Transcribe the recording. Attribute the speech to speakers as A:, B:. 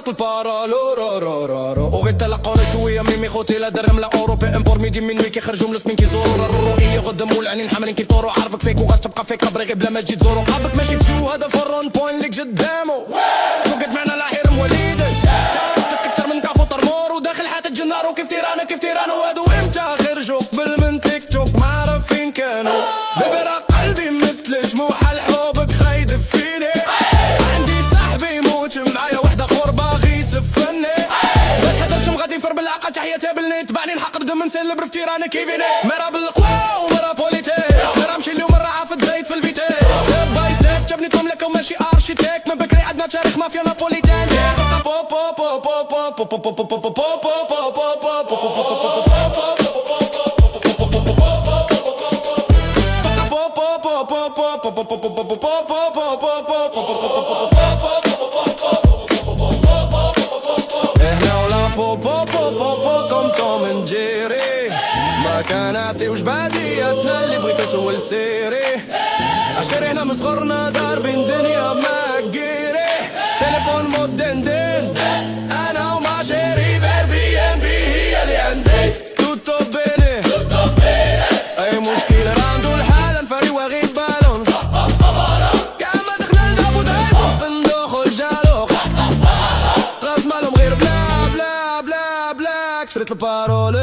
A: مرات البارالو وغيت تلقونا شويه ميمي خوتي لا درهم لا اوروبي امبور ميدي من ويكي خرجوا من الثمين كيزوروا الرؤيه قدام والعينين حمرين كيطوروا عارفك فيك وغتبقى فيك كبري بلا ما تجي تزورو قابك ماشي في شو هذا فرون بوين ليك قدامو فوقت معنا لا حرم وليدك جاتك اكتر من كافو طرمور وداخل حتى الجنار وكيف تيرانو وهادو امتى خرجوا قبل من تيك توك ما عرف فين كانوا ببرا قلبي مثل جموح الحب خايد فيني عندي صاحبي يموت معايا وحده خور باغي يسفني ما تحضرش مغادي يفر بالعقل تحياتي باللي تبعني الحق بدا من سلب في تيراني كيفيني مرا بالقوا ومرا بوليتيس مرا مشي اليوم مرا عافت زايد في الفيتيس ستيب باي ستيب جابني مملكه وماشي ارشيتيك من بكري عندنا تاريخ مافيا نابوليتان احنا ولا بو بو بو بو بو كوم توم اند جيري ما كان عطيوش بعدياتنا اللي بغيت اسول سيري عشان احنا من صغرنا داربين دنيا ما قيري تليفون مود دندن انا وما شيري بي ام بي هي اللي عندي توتو بيني اي مشكلة راندو الحالة نفاري واغيب بالون كاما دخلنا الباب ودايب ندخل جالوخ غاز مالهم غير بلا بلا بلا بلا كثرت البارول